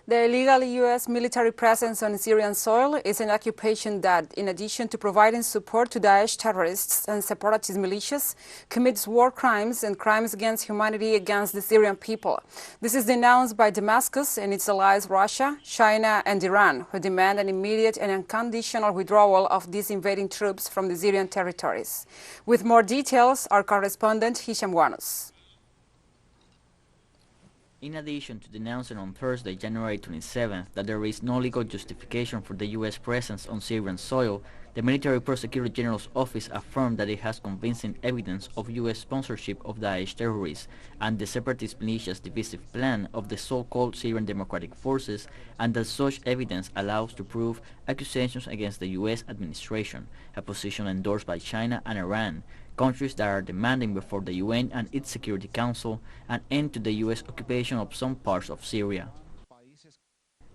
The illegal U.S. military presence on Syrian soil is an occupation that, in addition to providing support to Daesh terrorists and separatist militias, commits war crimes and crimes against humanity against the Syrian people. This is denounced by Damascus and its allies Russia, China and Iran, who demand an immediate and unconditional withdrawal of these invading troops from the Syrian territories. With more details, our correspondent Hisham Wannous. In addition to denouncing on Thursday, January 27th, that there is no legal justification for the U.S. presence on Syrian soil, the Military Prosecutor General's office affirmed that it has convincing evidence of U.S. sponsorship of Daesh terrorists and the separatist militia's divisive plan of the so-called Syrian Democratic Forces, and that such evidence allows to prove accusations against the U.S. administration, a position endorsed by China and Iran, countries that are demanding before the UN and its Security Council an end to the U.S. occupation of some parts of Syria.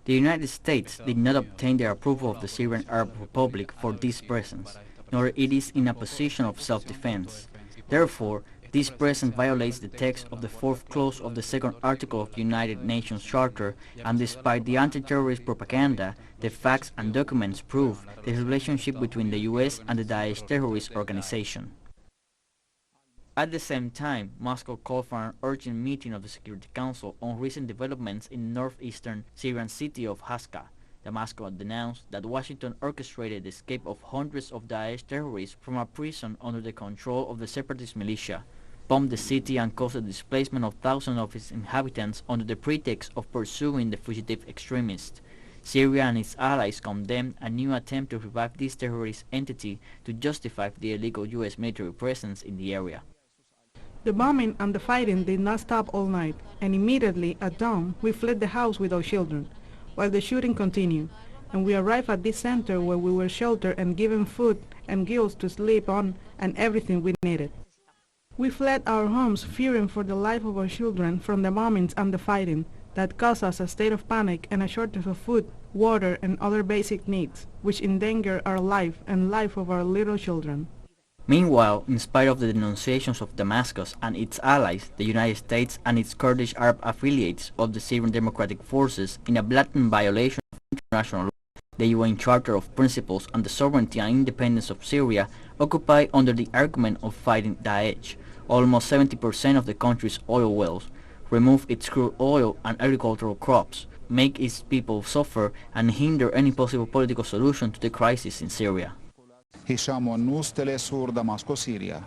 The United States did not obtain the approval of the Syrian Arab Republic for this presence, nor it is in a position of self-defense. Therefore, this presence violates the text of the fourth clause of the second article of the United Nations Charter, and despite the anti-terrorist propaganda, the facts and documents prove the relationship between the U.S. and the Daesh terrorist organization. At the same time, Moscow called for an urgent meeting of the Security Council on recent developments in the northeastern Syrian city of Haska. Damascus denounced that Washington orchestrated the escape of hundreds of Daesh terrorists from a prison under the control of the separatist militia, bombed the city and caused the displacement of thousands of its inhabitants under the pretext of pursuing the fugitive extremists. Syria and its allies condemned a new attempt to revive this terrorist entity to justify the illegal U.S. military presence in the area. The bombing and the fighting did not stop all night, and immediately at dawn we fled the house with our children, while the shooting continued, and we arrived at this center where we were sheltered and given food and gills to sleep on and everything we needed. We fled our homes fearing for the life of our children from the bombings and the fighting that caused us a state of panic and a shortage of food, water and other basic needs, which endanger our life and life of our little children. Meanwhile, in spite of the denunciations of Damascus and its allies, the United States and its Kurdish Arab affiliates of the Syrian Democratic Forces, in a blatant violation of international law, the UN Charter of Principles and the sovereignty and independence of Syria, occupy under the argument of fighting Daesh almost 70% of the country's oil wells, remove its crude oil and agricultural crops, make its people suffer, and hinder any possible political solution to the crisis in Syria. Hisham Wannous, Telesur, Damascus, Syria.